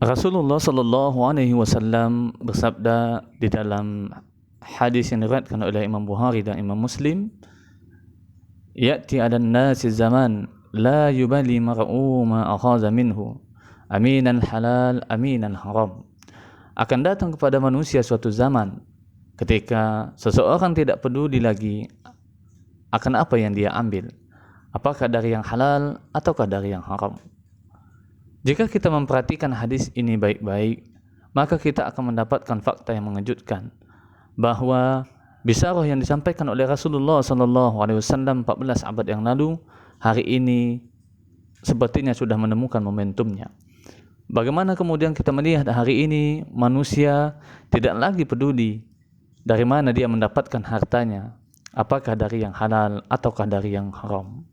Rasulullah Sallallahu Alaihi Wasallam bersabda di dalam hadis yang diriwayatkan oleh Imam Bukhari dan Imam Muslim, "Ya'ti 'alan nasi zaman la yubali mar'u ma akhadha minhu, aminan halal aminan haram." Akan datang kepada manusia suatu zaman ketika seseorang tidak peduli lagi akan apa yang dia ambil, apakah dari yang halal ataukah dari yang haram. Jika kita memperhatikan hadis ini baik-baik, maka kita akan mendapatkan fakta yang mengejutkan bahwa bisyarah yang disampaikan oleh Rasulullah SAW 14 abad yang lalu, hari ini sepertinya sudah menemukan momentumnya. Bagaimana kemudian kita melihat hari ini manusia tidak lagi peduli dari mana dia mendapatkan hartanya, apakah dari yang halal ataukah dari yang haram.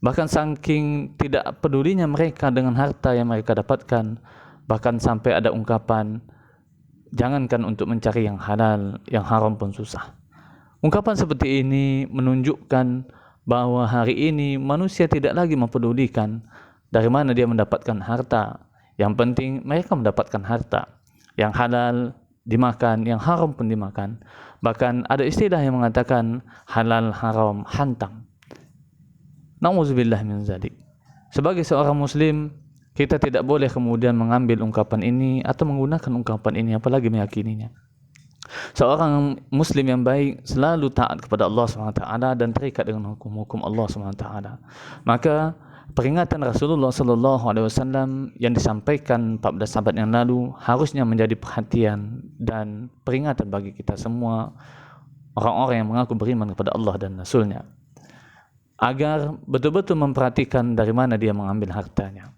Bahkan saking tidak pedulinya mereka dengan harta yang mereka dapatkan, bahkan sampai ada ungkapan, jangankan untuk mencari yang halal, yang haram pun susah. Ungkapan seperti ini menunjukkan bahwa hari ini manusia tidak lagi mempedulikan dari mana dia mendapatkan harta. Yang penting mereka mendapatkan harta. Yang halal dimakan, yang haram pun dimakan. Bahkan ada istilah yang mengatakan halal haram hantam. Na'udzubillah min dzalik. Sebagai seorang muslim, kita tidak boleh kemudian mengambil ungkapan ini atau menggunakan ungkapan ini apalagi meyakininya. Seorang muslim yang baik selalu taat kepada Allah SWT dan terikat dengan hukum-hukum Allah SWT. Maka peringatan Rasulullah SAW yang disampaikan 14 abad yang lalu harusnya menjadi perhatian dan peringatan bagi kita semua orang-orang yang mengaku beriman kepada Allah dan Rasul-Nya, agar betul-betul memperhatikan dari mana dia mengambil hartanya.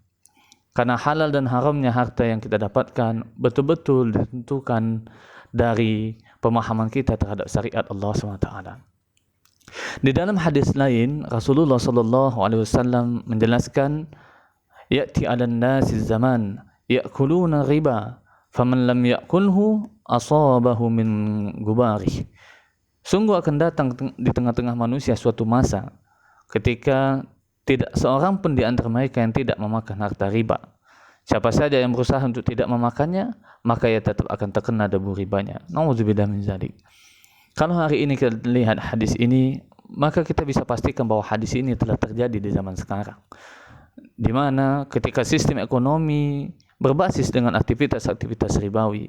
Karena halal dan haramnya harta yang kita dapatkan betul-betul ditentukan dari pemahaman kita terhadap syariat Allah SWT. Di dalam hadis lain, Rasulullah SAW menjelaskan, "Ya'ti 'alan nasi zaman ya'kuluna riba, faman lam ya'kulhu asabahu min gubarih." Sungguh akan datang di tengah-tengah manusia suatu masa ketika tidak seorang pun di antara mereka yang tidak memakan harta riba. Siapa saja yang berusaha untuk tidak memakannya, maka ia tetap akan terkena debu ribanya. Na'udzubillah min dzalik. Kalau hari ini kita lihat hadis ini, maka kita bisa pastikan bahwa hadis ini telah terjadi di zaman sekarang, di mana ketika sistem ekonomi berbasis dengan aktivitas-aktivitas ribawi,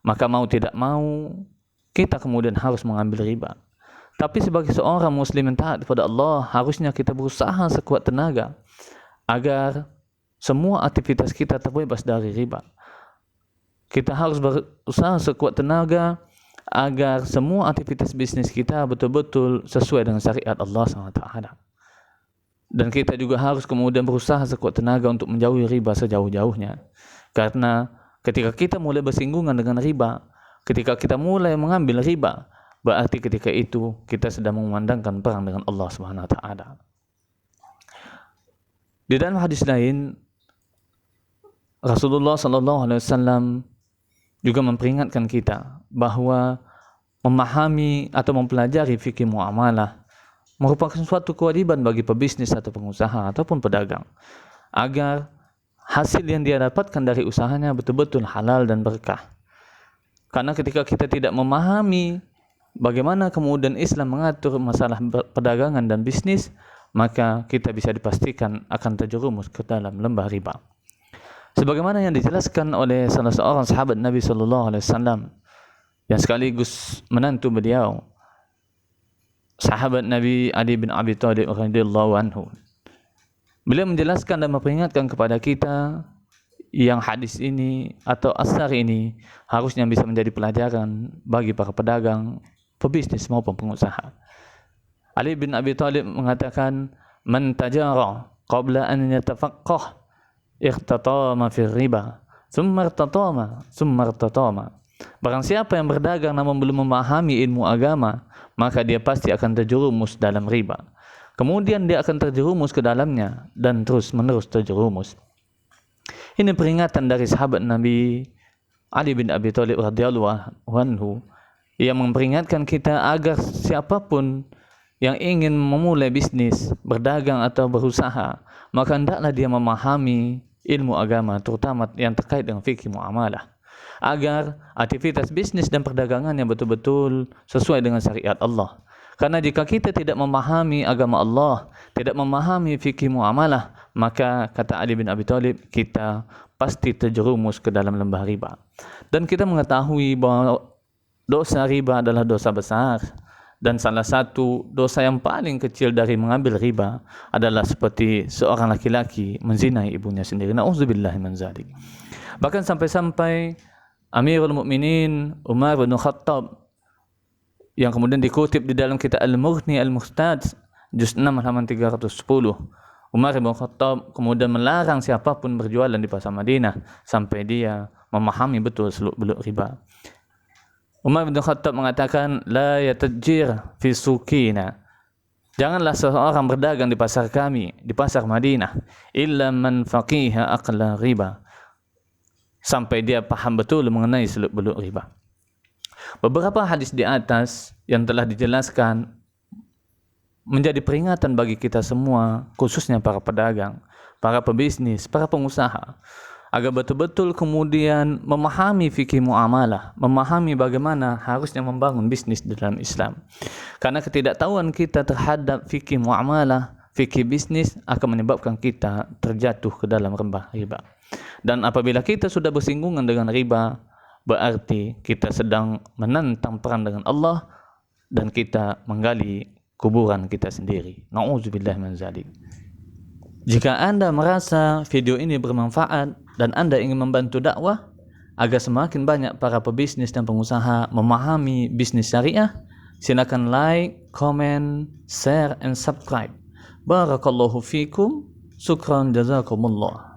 maka mau tidak mau kita kemudian harus mengambil riba. Tapi sebagai seorang muslim yang taat kepada Allah, harusnya kita berusaha sekuat tenaga agar semua aktivitas kita terbebas dari riba. Kita harus berusaha sekuat tenaga agar semua aktivitas bisnis kita betul-betul sesuai dengan syariat Allah SWT. Dan kita juga harus kemudian berusaha sekuat tenaga untuk menjauhi riba sejauh-jauhnya. Karena ketika kita mulai bersinggungan dengan riba, ketika kita mulai mengambil riba, berarti ketika itu kita sedang memandangkan perang dengan Allah SWT. Di dalam hadis lain, Rasulullah SAW juga memperingatkan kita bahwa memahami atau mempelajari fikih muamalah merupakan suatu kewajiban bagi pebisnis atau pengusaha ataupun pedagang, agar hasil yang dia dapatkan dari usahanya betul-betul halal dan berkah. Karena ketika kita tidak memahami bagaimana kemudian Islam mengatur masalah perdagangan dan bisnis, maka kita bisa dipastikan akan terjerumus ke dalam lembah riba. Sebagaimana yang dijelaskan oleh salah seorang sahabat Nabi SAW yang sekaligus menantu beliau, sahabat Nabi Ali bin Abi Thalib radhiyallahu anhu. Beliau menjelaskan dan memperingatkan kepada kita yang hadis ini atau asar ini harusnya bisa menjadi pelajaran bagi para pedagang, pebisnis maupun pengusaha. Ali bin Abi Thalib mengatakan, "Man tajara qabla an yatafaqqah ikhtatama fi riba, thumma irtatama." Barang siapa yang berdagang namun belum memahami ilmu agama, maka dia pasti akan terjerumus dalam riba. Kemudian dia akan terjerumus ke dalamnya dan terus-menerus terjerumus. Ini peringatan dari sahabat Nabi Ali bin Abi Thalib radhiyallahu anhu yang memperingatkan kita agar siapapun yang ingin memulai bisnis, berdagang atau berusaha, maka hendaklah dia memahami ilmu agama, terutama yang terkait dengan fikih muamalah, agar aktivitas bisnis dan perdagangan yang betul-betul sesuai dengan syariat Allah. Karena jika kita tidak memahami agama Allah, tidak memahami fikih muamalah, maka kata Ali bin Abi Thalib, kita pasti terjerumus ke dalam lembah riba. Dan kita mengetahui bahwa dosa riba adalah dosa besar, dan salah satu dosa yang paling kecil dari mengambil riba adalah seperti seorang laki-laki menzinai ibunya sendiri. Na'udzubillahi min dzalik. Bahkan sampai-sampai Amirul Mukminin Umar bin Khattab, yang kemudian dikutip di dalam kitab Al-Mughni Al-Muhtaj juz 6 halaman 310, Umar bin Khattab kemudian melarang siapapun berjualan di pasar Madinah sampai dia memahami betul seluk-beluk riba. Umar bin Khattab mengatakan, la yatajir fi sukina, janganlah seorang berdagang di pasar kami, di pasar Madinah, illa man faqiha aqla riba, sampai dia paham betul mengenai seluk-beluk riba. Beberapa hadis di atas yang telah dijelaskan menjadi peringatan bagi kita semua, khususnya para pedagang, para pebisnis, para pengusaha, agar betul-betul kemudian memahami fikih muamalah, memahami bagaimana harusnya membangun bisnis di dalam Islam. Karena ketidaktahuan kita terhadap fikih muamalah, fikih bisnis akan menyebabkan kita terjatuh ke dalam lembah riba. Dan apabila kita sudah bersinggungan dengan riba, berarti kita sedang menentang perang dengan Allah dan kita menggali kuburan kita sendiri. Na'udzubillah min dzalik. Jika Anda merasa video ini bermanfaat dan Anda ingin membantu dakwah agar semakin banyak para pebisnis dan pengusaha memahami bisnis syariah, silakan like, comment, share, and subscribe. Barakallahu fikum. Syukran jazakumullah.